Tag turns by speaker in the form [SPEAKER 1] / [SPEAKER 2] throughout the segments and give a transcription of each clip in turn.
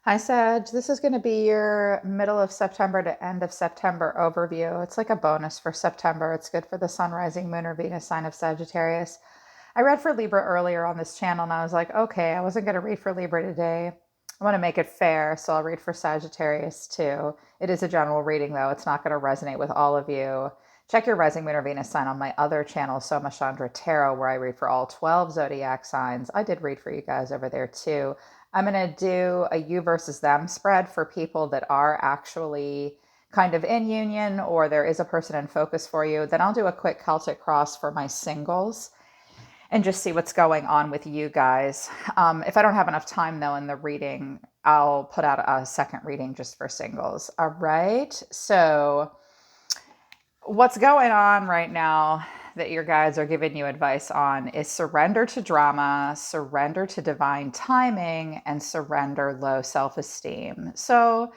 [SPEAKER 1] Hi, Sag. This is going to be your middle of September to end of September overview. It's like a bonus for September. It's good for the sun, rising, moon, or Venus sign of Sagittarius. I read for Libra earlier on this channel and I was like, okay, I wasn't going to read for Libra today. I want to make it fair, so I'll read for Sagittarius too. It is a general reading though. It's not going to resonate with all of you. Check your rising, moon, or Venus sign on my other channel, Soma Chandra Tarot, where I read for all 12 zodiac signs. I did read for you guys over there too. I'm going to do a you versus them spread for people that are actually kind of in union or there is a person in focus for you. Then I'll do a quick Celtic cross for my singles and just see what's going on with you guys. If I don't have enough time though in the reading, I'll put out a second reading just for singles. All right. So what's going on right now that your guides are giving you advice on is surrender to drama, surrender to divine timing, and surrender low self esteem. So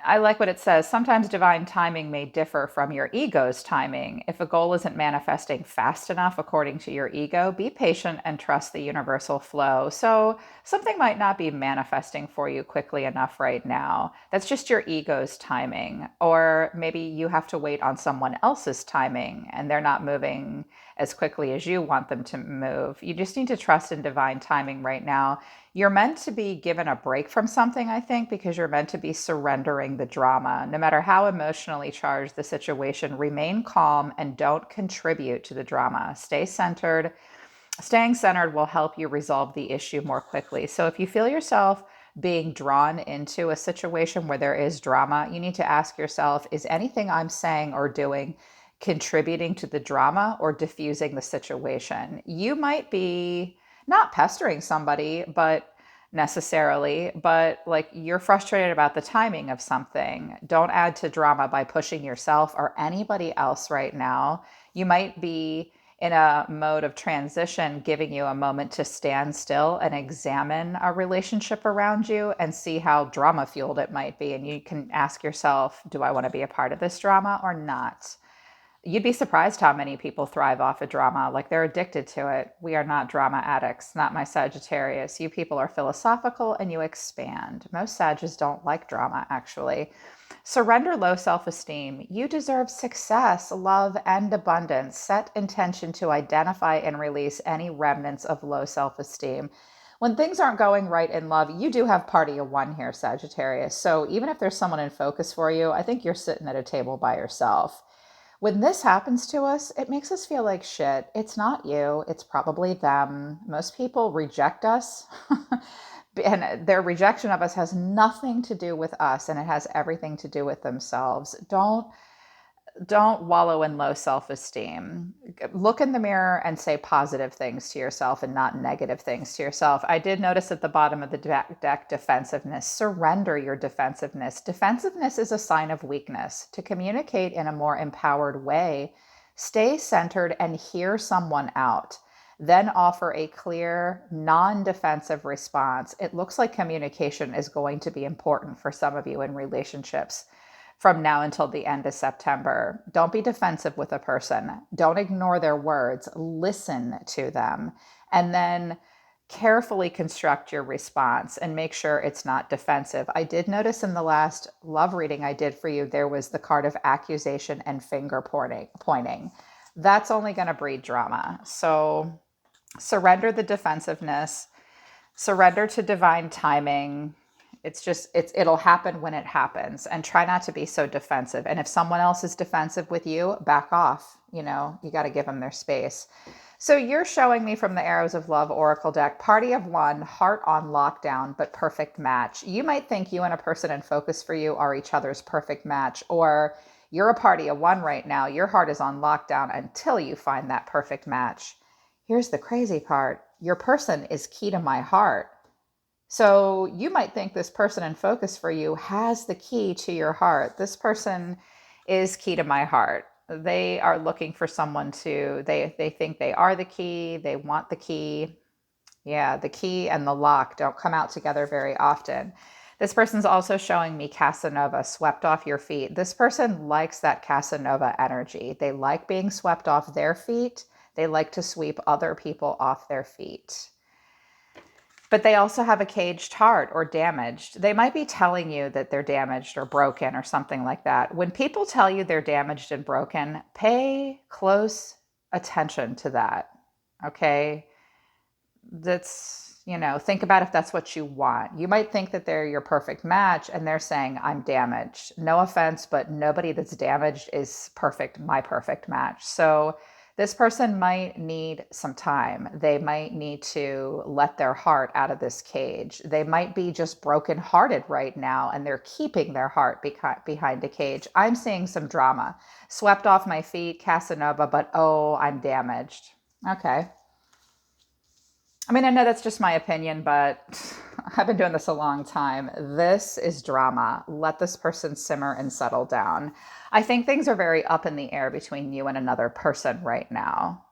[SPEAKER 1] I like what it says. Sometimes divine timing may differ from your ego's timing. If a goal isn't manifesting fast enough according to your ego, be patient and trust the universal flow. So, something might not be manifesting for you quickly enough right now. That's just your ego's timing. Or maybe you have to wait on someone else's timing and they're not moving as quickly as you want them to move. You just need to trust in divine timing right now. You're meant to be given a break from something, I think, because you're meant to be surrendering the drama. No matter how emotionally charged the situation, remain calm and don't contribute to the drama. Stay centered. Staying centered will help you resolve the issue more quickly. So if you feel yourself being drawn into a situation where there is drama, you need to ask yourself, is anything I'm saying or doing contributing to the drama or diffusing the situation? You might be not pestering somebody, but necessarily, but like you're frustrated about the timing of something. Don't add to drama by pushing yourself or anybody else right now. You might be in a mode of transition, giving you a moment to stand still and examine a relationship around you and see how drama fueled it might be. And you can ask yourself, do I want to be a part of this drama or not? You'd be surprised how many people thrive off of drama. Like they're addicted to it. We are not drama addicts, not my Sagittarius. You people are philosophical and you expand. Most Sagittarius don't like drama, actually. Surrender low self esteem. You deserve success, love, and abundance. Set intention to identify and release any remnants of low self esteem. When things aren't going right in love, you do have party of one here, Sagittarius. So even if there's someone in focus for you, I think you're sitting at a table by yourself. When this happens to us, it makes us feel like shit. It's not you, it's probably them. Most people reject us, and their rejection of us has nothing to do with us and it has everything to do with themselves. Don't wallow in low self-esteem. Look in the mirror and say positive things to yourself and not negative things to yourself. I did notice at the bottom of the deck defensiveness. Surrender your defensiveness. Defensiveness is a sign of weakness. To communicate in a more empowered way, stay centered and hear someone out. Then offer a clear, non defensive response. It looks like communication is going to be important for some of you in relationships from now until the end of September. Don't be defensive with a person. Don't ignore their words. Listen to them. And then carefully construct your response and make sure it's not defensive. I did notice in the last love reading I did for you, there was the card of accusation and finger pointing. That's only going to breed drama. So surrender the defensiveness, surrender to divine timing. It'll happen when it happens, and try not to be so defensive. And if someone else is defensive with you, back off. You got to give them their space. So you're showing me from the Arrows of Love Oracle deck, party of one, heart on lockdown, but perfect match. You might think you and a person in focus for you are each other's perfect match, or you're a party of one right now. Your heart is on lockdown until you find that perfect match. Here's the crazy part. Your person is key to my heart. So you might think this person in focus for you has the key to your heart. This person is key to my heart. They are looking for someone they think they are the key. They want the key. Yeah, the key and the lock don't come out together very often. This person's also showing me Casanova, swept off your feet. This person likes that Casanova energy. They like being swept off their feet. They like to sweep other people off their feet. But they also have a caged heart or damaged. They might be telling you that they're damaged or broken or something like that. When people tell you they're damaged and broken, pay close attention to that. Okay? That's, think about if that's what you want. You might think that they're your perfect match and they're saying, I'm damaged. No offense, but nobody that's damaged is perfect, my perfect match. So this person might need some time. They might need to let their heart out of this cage. They might be just brokenhearted right now and they're keeping their heart behind a cage. I'm seeing some drama. Swept off my feet, Casanova, but oh, I'm damaged. Okay. I mean, I know that's just my opinion, but I've been doing this a long time. This is drama. Let this person simmer and settle down. I think things are very up in the air between you and another person right now.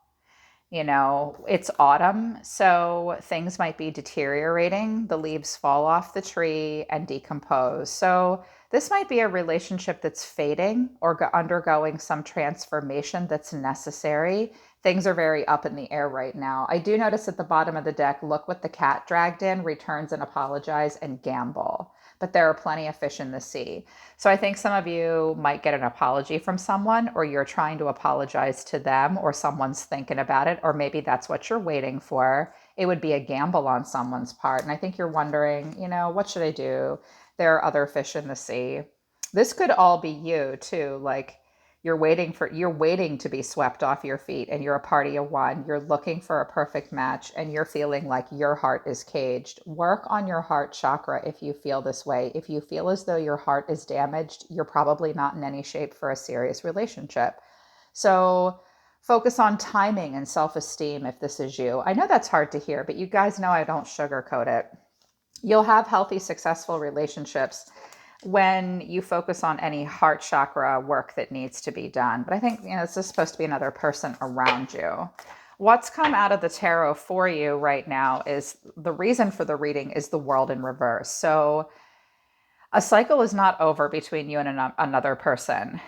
[SPEAKER 1] It's autumn, so things might be deteriorating. The leaves fall off the tree and decompose. So this might be a relationship that's fading or undergoing some transformation that's necessary. Things are very up in the air right now. I do notice at the bottom of the deck, look what the cat dragged in, returns and apologize and gamble. But there are plenty of fish in the sea. So I think some of you might get an apology from someone, or you're trying to apologize to them, or someone's thinking about it, or maybe that's what you're waiting for. It would be a gamble on someone's part. And I think you're wondering, what should I do? There are other fish in the sea. This could all be you too. Like you're waiting to be swept off your feet and you're a party of one. You're looking for a perfect match and you're feeling like your heart is caged. Work on your heart chakra if you feel this way. If you feel as though your heart is damaged, you're probably not in any shape for a serious relationship. So focus on timing and self-esteem if this is you. I know that's hard to hear, but you guys know I don't sugarcoat it. You'll have healthy, successful relationships when you focus on any heart chakra work that needs to be done. But I think, this is supposed to be another person around you. What's come out of the tarot for you right now is the reason for the reading is the world in reverse. So a cycle is not over between you and another person.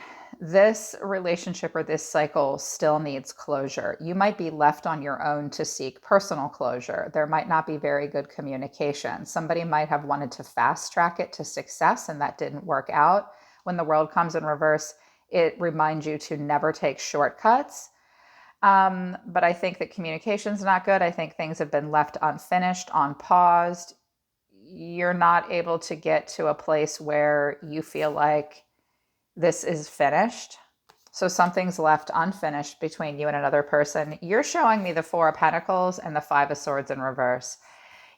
[SPEAKER 1] This relationship or this cycle still needs closure. You might be left on your own to seek personal closure. There might not be very good communication. Somebody might have wanted to fast track it to success and that didn't work out. When the world comes in reverse, it reminds you to never take shortcuts. But I think that communication's not good. I think things have been left unfinished, unpaused. You're not able to get to a place where you feel like this is finished. So something's left unfinished between you and another person. You're showing me the Four of Pentacles and the Five of Swords in reverse.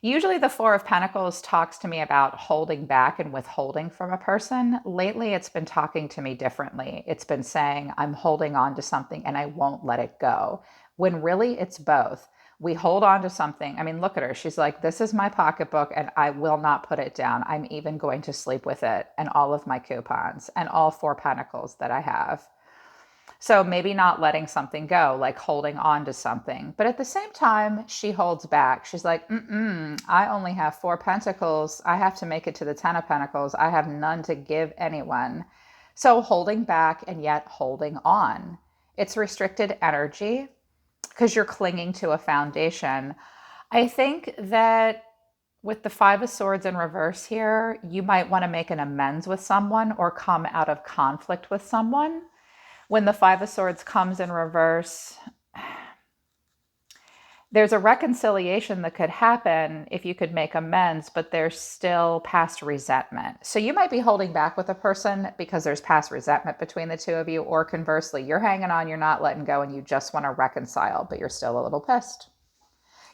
[SPEAKER 1] Usually the Four of Pentacles talks to me about holding back and withholding from a person. Lately, it's been talking to me differently. It's been saying, I'm holding on to something and I won't let it go. When really it's both. We hold on to something. I mean, look at her. She's like, this is my pocketbook and I will not put it down. I'm even going to sleep with it and all of my coupons and all four pentacles that I have. So maybe not letting something go, like holding on to something. But at the same time, she holds back. She's like, I only have four pentacles. I have to make it to the 10 of pentacles. I have none to give anyone. So holding back and yet holding on. It's restricted energy because you're clinging to a foundation. I think that with the Five of Swords in reverse here, you might want to make an amends with someone or come out of conflict with someone. When the Five of Swords comes in reverse, there's a reconciliation that could happen if you could make amends, but there's still past resentment. So you might be holding back with a person because there's past resentment between the two of you, or conversely, you're hanging on, you're not letting go, and you just want to reconcile, but you're still a little pissed.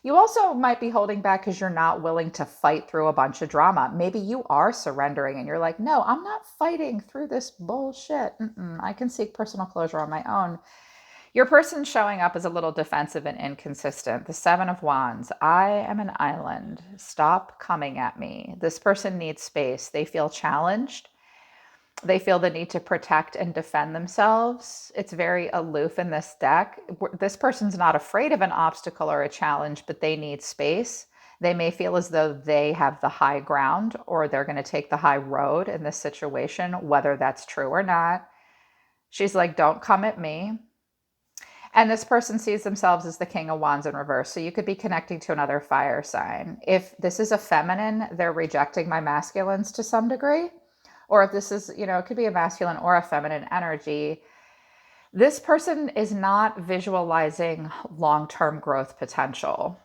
[SPEAKER 1] You also might be holding back because you're not willing to fight through a bunch of drama. Maybe you are surrendering and you're like, no, I'm not fighting through this bullshit. I can seek personal closure on my own. Your person showing up is a little defensive and inconsistent. The Seven of Wands. I am an island. Stop coming at me. This person needs space. They feel challenged. They feel the need to protect and defend themselves. It's very aloof in this deck. This person's not afraid of an obstacle or a challenge, but they need space. They may feel as though they have the high ground or they're going to take the high road in this situation, whether that's true or not. She's like, don't come at me. And this person sees themselves as the King of Wands in reverse. So you could be connecting to another fire sign. If this is a feminine, they're rejecting my masculines to some degree. Or if this is, it could be a masculine or a feminine energy. This person is not visualizing long-term growth potential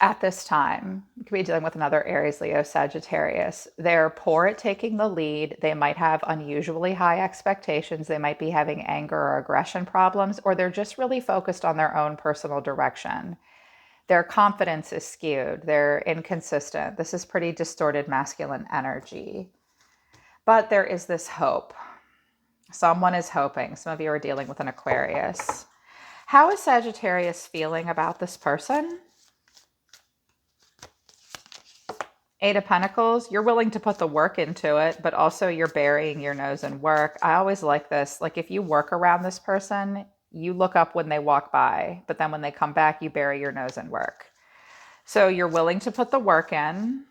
[SPEAKER 1] at this time. You could be dealing with another Aries, Leo, Sagittarius. They're poor at taking the lead. They might have unusually high expectations. They might be having anger or aggression problems, or they're just really focused on their own personal direction. Their confidence is skewed. They're inconsistent. This is pretty distorted masculine energy. But there is this hope. Someone is hoping. Some of you are dealing with an Aquarius. How is Sagittarius feeling about this person? Eight of Pentacles, you're willing to put the work into it, but also you're burying your nose in work. I always like this. Like if you work around this person, you look up when they walk by, but then when they come back, you bury your nose in work. So you're willing to put the work in,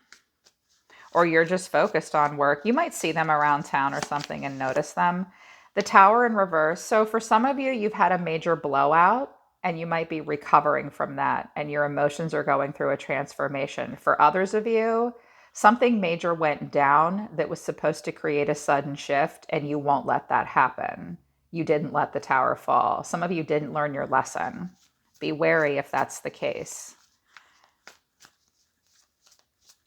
[SPEAKER 1] or you're just focused on work. You might see them around town or something and notice them. The Tower in reverse. So for some of you, you've had a major blowout and you might be recovering from that and your emotions are going through a transformation. For others of you, something major went down that was supposed to create a sudden shift and you won't let that happen. You didn't let the tower fall. Some of you didn't learn your lesson. Be wary if that's the case.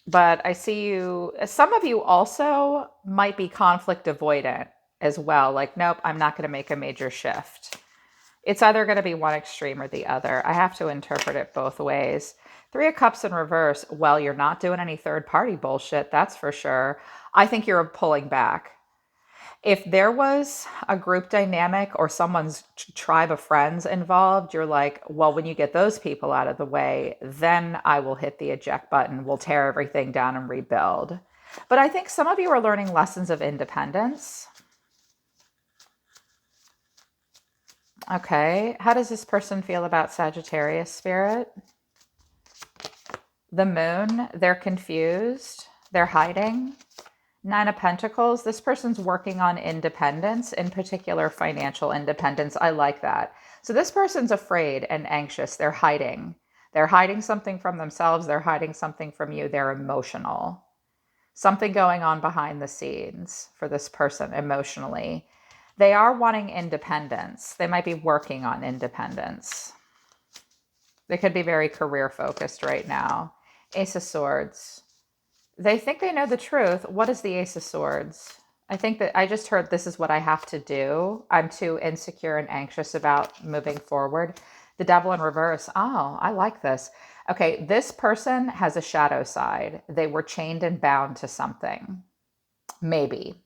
[SPEAKER 1] But I see you, some of you also might be conflict avoidant as well. Like, nope, I'm not going to make a major shift. It's either going to be one extreme or the other. I have to interpret it both ways. Three of Cups in reverse. Well, you're not doing any third party bullshit. That's for sure. I think you're pulling back. If there was a group dynamic or someone's tribe of friends involved, you're like, well, when you get those people out of the way, then I will hit the eject button. We'll tear everything down and rebuild. But I think some of you are learning lessons of independence. Okay, how does this person feel about Sagittarius, Spirit? The Moon, they're confused. They're hiding. Nine of Pentacles, this person's working on independence, in particular financial independence. I like that. So this person's afraid and anxious. They're hiding. They're hiding something from themselves. They're hiding something from you. They're emotional. Something going on behind the scenes for this person emotionally. They are wanting independence. They might be working on independence. They could be very career focused right now. Ace of Swords. They think they know the truth. What is the Ace of Swords? I think that I just heard this is what I have to do. I'm too insecure and anxious about moving forward. The Devil in reverse. Oh, I like this. Okay, this person has a shadow side. They were chained and bound to something. Maybe.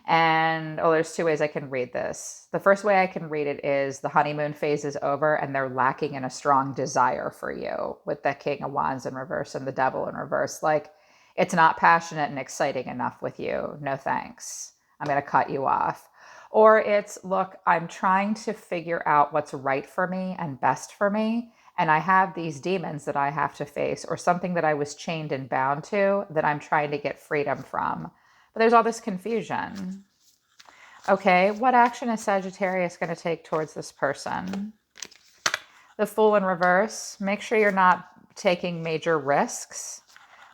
[SPEAKER 1] And, there's two ways I can read this. The first way I can read it is the honeymoon phase is over and they're lacking in a strong desire for you with the King of Wands in reverse and the Devil in reverse. Like, it's not passionate and exciting enough with you. No thanks. I'm going to cut you off. Or it's, look, I'm trying to figure out what's right for me and best for me. And I have these demons that I have to face, or something that I was chained and bound to that I'm trying to get freedom from. But there's all this confusion. Okay, what action is Sagittarius going to take towards this person? The Fool in reverse. Make sure you're not taking major risks.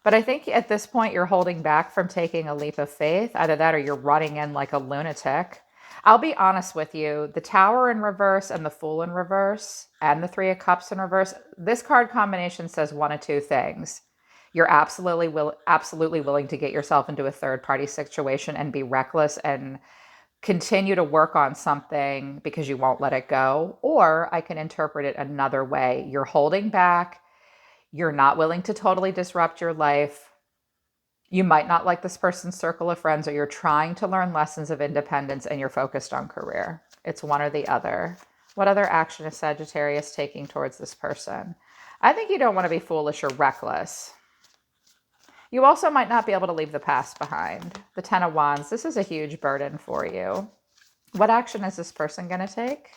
[SPEAKER 1] But I think at this point, you're holding back from taking a leap of faith. Either that or you're running in like a lunatic. I'll be honest with you. The Tower in reverse and the Fool in reverse and the Three of Cups in reverse, this card combination says one of two things. You're absolutely willing to get yourself into a third-party situation and be reckless and continue to work on something because you won't let it go. Or I can interpret it another way. You're holding back. You're not willing to totally disrupt your life. You might not like this person's circle of friends, or you're trying to learn lessons of independence and you're focused on career. It's one or the other. What other action is Sagittarius taking towards this person? I think you don't want to be foolish or reckless. You also might not be able to leave the past behind. The Ten of Wands, this is a huge burden for you. What action is this person going to take?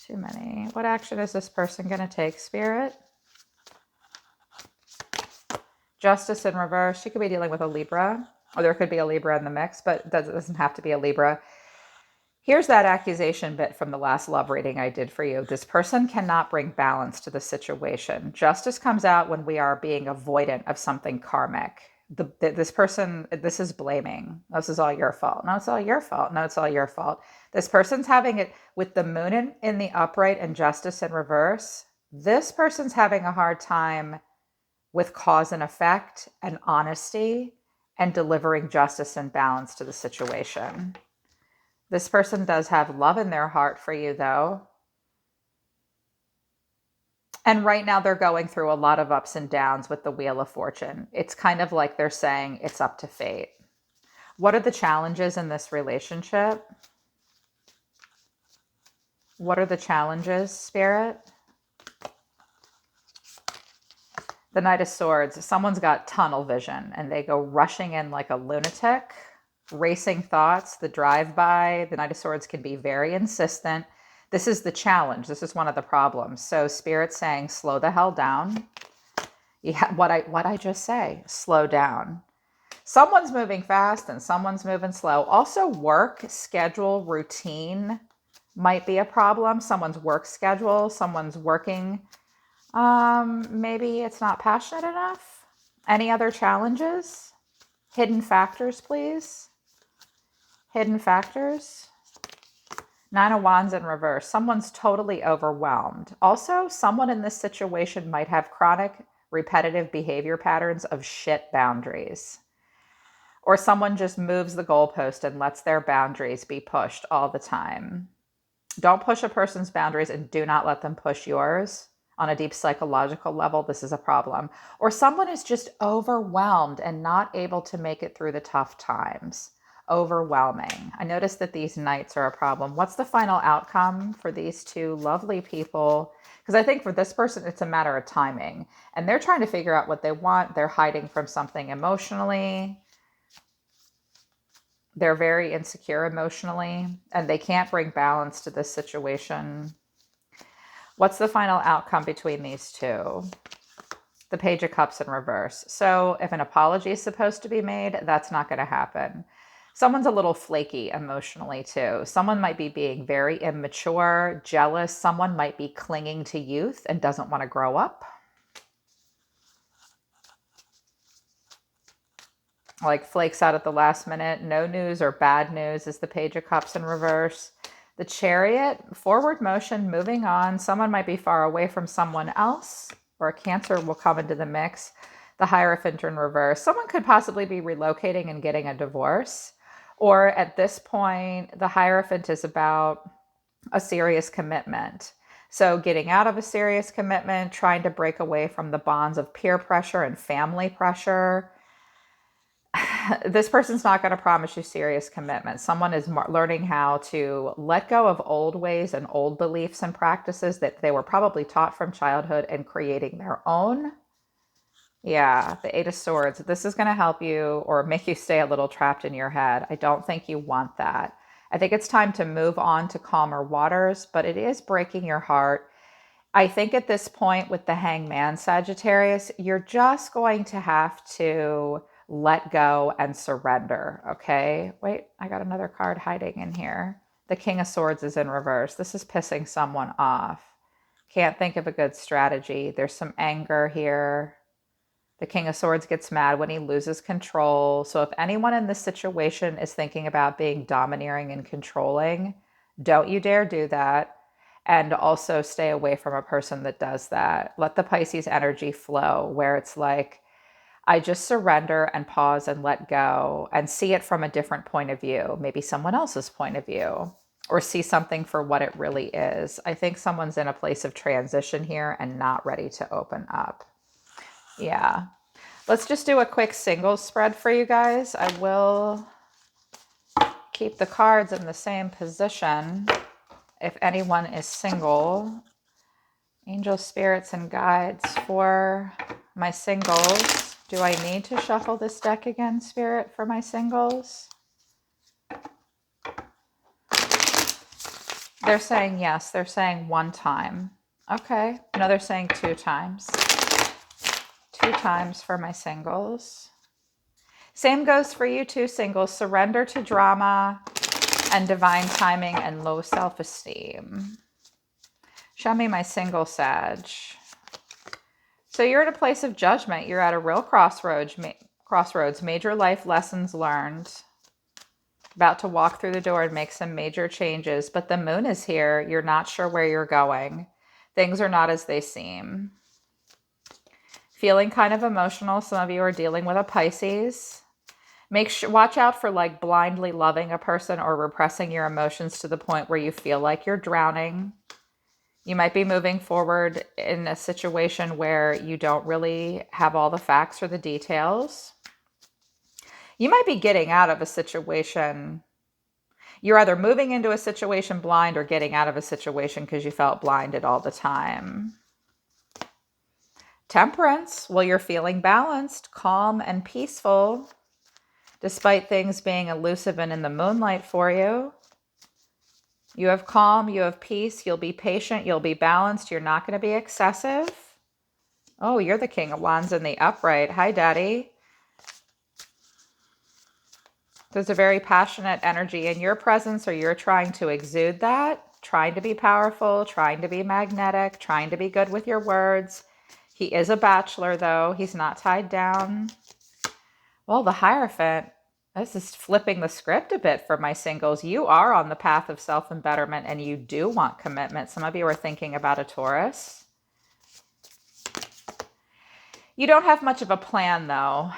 [SPEAKER 1] Too many. What action is this person going to take, Spirit? Justice in reverse. She could be dealing with a Libra, or there could be a Libra in the mix, but that doesn't have to be a Libra. Here's that accusation bit from the last love reading I did for you. This person cannot bring balance to the situation. Justice comes out when we are being avoidant of something karmic. This person, this is blaming. This is all your fault. No, it's all your fault. No, it's all your fault. This person's having it with the moon in the upright and justice in reverse. This person's having a hard time with cause and effect and honesty and delivering justice and balance to the situation. This person does have love in their heart for you, though. And right now they're going through a lot of ups and downs with the Wheel of Fortune. It's kind of like they're saying it's up to fate. What are the challenges in this relationship? What are the challenges, Spirit? The Knight of Swords. Someone's got tunnel vision and they go rushing in like a lunatic. Racing thoughts, the drive-by. The Knight of Swords can be very insistent. This is the challenge. This is one of the problems. So Spirit's saying, slow the hell down. Yeah, what I just say, slow down. Someone's moving fast and someone's moving slow. Also, work schedule routine might be a problem. Someone's work schedule, someone's working. Maybe it's not passionate enough. Any other challenges? Hidden factors, please. Hidden factors. Nine of Wands in reverse. Someone's totally overwhelmed. Also, someone in this situation might have chronic, repetitive behavior patterns of shit boundaries. Or someone just moves the goalpost and lets their boundaries be pushed all the time. Don't push a person's boundaries and do not let them push yours. On a deep psychological level, this is a problem. Or someone is just overwhelmed and not able to make it through the tough times. Overwhelming. I noticed that these knights are a problem. What's the final outcome for these two lovely people? Because I think for this person, it's a matter of timing. And they're trying to figure out what they want. They're hiding from something emotionally. They're very insecure emotionally. And they can't bring balance to this situation. What's the final outcome between these two? The Page of Cups in reverse. So if an apology is supposed to be made, that's not going to happen. Someone's a little flaky emotionally too. Someone might be being very immature, jealous. Someone might be clinging to youth and doesn't want to grow up. Like flakes out at the last minute. No news or bad news is the Page of Cups in reverse. The Chariot, forward motion, moving on. Someone might be far away from someone else, or a Cancer will come into the mix. The Hierophant in reverse. Someone could possibly be relocating and getting a divorce. Or at this point, the Hierophant is about a serious commitment. So getting out of a serious commitment, trying to break away from the bonds of peer pressure and family pressure. This person's not going to promise you serious commitment. Someone is learning how to let go of old ways and old beliefs and practices that they were probably taught from childhood and creating their own. Yeah, the Eight of Swords. This is going to help you or make you stay a little trapped in your head. I don't think you want that. I think it's time to move on to calmer waters, but it is breaking your heart. I think at this point with the Hangman, Sagittarius, you're just going to have to let go and surrender, okay? Wait, I got another card hiding in here. The King of Swords is in reverse. This is pissing someone off. Can't think of a good strategy. There's some anger here. The King of Swords gets mad when he loses control. So if anyone in this situation is thinking about being domineering and controlling, don't you dare do that. And also stay away from a person that does that. Let the Pisces energy flow where it's like, I just surrender and pause and let go and see it from a different point of view, maybe someone else's point of view, or see something for what it really is. I think someone's in a place of transition here and not ready to open up. Yeah. Let's just do a quick singles spread for you guys. I will keep the cards in the same position. If anyone is single, angel spirits and guides for my singles. Do I need to shuffle this deck again, Spirit, for my singles? They're saying yes. They're saying one time. Okay. No, they're saying 2 times. 2 times for my singles. Same goes for you too, singles. Surrender to drama. and divine timing and low self-esteem. Show me my single Sag. So you're at a place of judgment. You're at a real crossroads, major life lessons learned. About to walk through the door and make some major changes, but the moon is here. You're not sure where you're going. Things are not as they seem. Feeling kind of emotional. Some of you are dealing with a Pisces. Watch out for like blindly loving a person or repressing your emotions to the point where you feel like you're drowning. You might be moving forward in a situation where you don't really have all the facts or the details. You might be getting out of a situation. You're either moving into a situation blind or getting out of a situation because you felt blinded all the time. Temperance. Well, you're feeling balanced, calm, and peaceful, despite things being elusive and in the moonlight for you. You have calm, you have peace, you'll be patient, you'll be balanced, you're not going to be excessive. Oh, you're the King of Wands in the upright. Hi, Daddy. There's a very passionate energy in your presence, or you're trying to exude that, trying to be powerful, trying to be magnetic, trying to be good with your words. He is a bachelor, though. He's not tied down. Well, the Hierophant. This is flipping the script a bit for my singles. You are on the path of self-embetterment and you do want commitment. Some of you are thinking about a Taurus. You don't have much of a plan, though.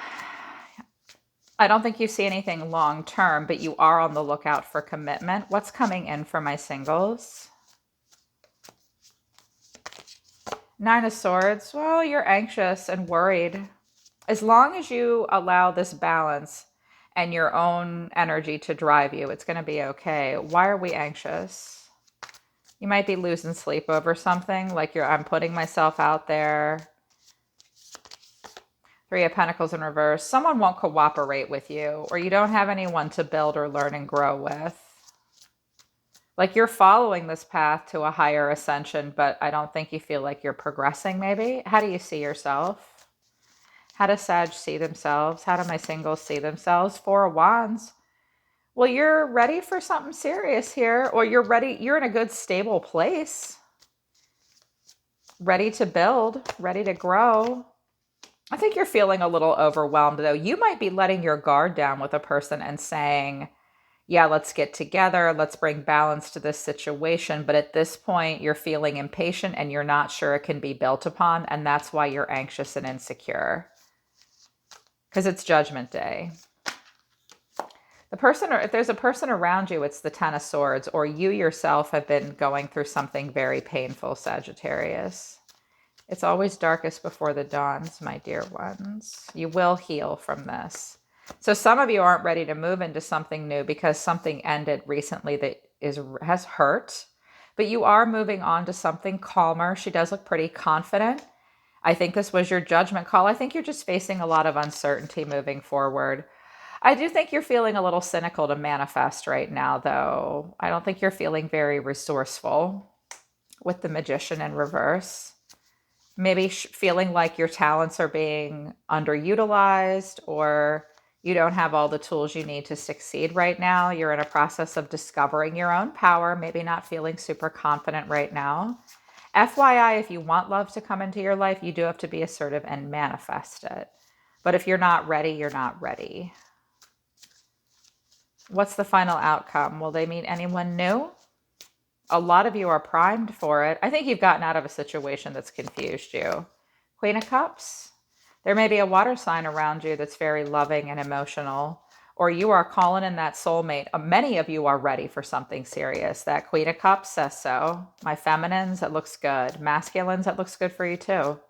[SPEAKER 1] I don't think you see anything long-term, but you are on the lookout for commitment. What's coming in for my singles? Nine of Swords. Well, you're anxious and worried. As long as you allow this balance and your own energy to drive you, it's going to be okay. Why are we anxious? You might be losing sleep over something, like I'm putting myself out there. Three of Pentacles in reverse. Someone won't cooperate with you, or you don't have anyone to build or learn and grow with. Like you're following this path to a higher ascension, but I don't think you feel like you're progressing, maybe. How do you see yourself? How does Sag see themselves? How do my singles see themselves? Four of Wands. Well, you're ready for something serious here, or you're ready. You're in a good, stable place. Ready to build, ready to grow. I think you're feeling a little overwhelmed, though. You might be letting your guard down with a person and saying, yeah, let's get together. Let's bring balance to this situation. But at this point, you're feeling impatient and you're not sure it can be built upon. And that's why you're anxious and insecure. Because it's Judgment Day. The person, or if there's a person around you, it's the Ten of Swords, or you yourself have been going through something very painful, Sagittarius. It's always darkest before the dawns, my dear ones. You will heal from this. So some of you aren't ready to move into something new because something ended recently that has hurt, but you are moving on to something calmer. She does look pretty confident. I think this was your judgment call. I think you're just facing a lot of uncertainty moving forward. I do think you're feeling a little cynical to manifest right now, though. I don't think you're feeling very resourceful with the Magician in reverse. Maybe feeling like your talents are being underutilized, or you don't have all the tools you need to succeed right now. You're in a process of discovering your own power, maybe not feeling super confident right now. FYI, if you want love to come into your life, you do have to be assertive and manifest it. But if you're not ready, you're not ready. What's the final outcome? Will they meet anyone new? A lot of you are primed for it. I think you've gotten out of a situation that's confused you. Queen of Cups. There may be a water sign around you that's very loving and emotional, or you are calling in that soulmate. Many of you are ready for something serious. That Queen of Cups says so. My feminines, it looks good. Masculines, it looks good for you too.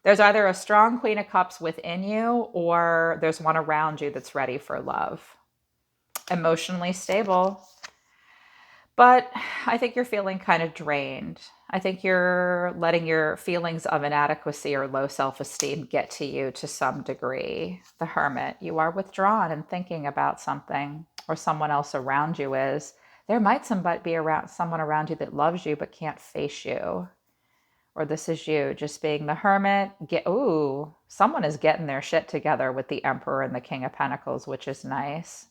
[SPEAKER 1] There's either a strong Queen of Cups within you, or there's one around you that's ready for love. Emotionally stable. But I think you're feeling kind of drained. I think you're letting your feelings of inadequacy or low self-esteem get to you to some degree. The Hermit, you are withdrawn and thinking about something, or someone else around you is. There might be someone around you that loves you but can't face you. Or this is you just being the Hermit. Someone is getting their shit together with the Emperor and the King of Pentacles, which is nice.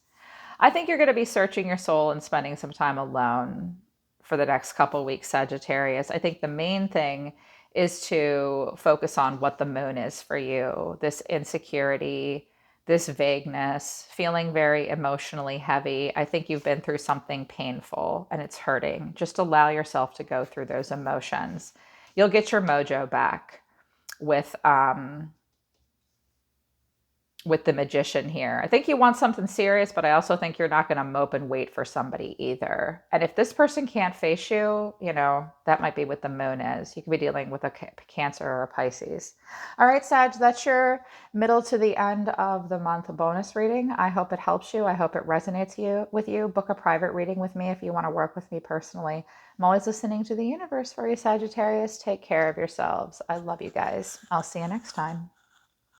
[SPEAKER 1] I think you're going to be searching your soul and spending some time alone for the next couple weeks, Sagittarius. I think the main thing is to focus on what the moon is for you. This insecurity, this vagueness, feeling very emotionally heavy. I think you've been through something painful and it's hurting. Just allow yourself to go through those emotions. You'll get your mojo back with the Magician here. I think you want something serious, but I also think you're not going to mope and wait for somebody either. And if this person can't face you, that might be what the moon is. You could be dealing with a Cancer or a Pisces. All right, Sag, that's your middle to the end of the month bonus reading. I hope it helps you. I hope it resonates with you. Book a private reading with me if you want to work with me personally. I'm always listening to the universe for you, Sagittarius. Take care of yourselves. I love you guys. I'll see you next time.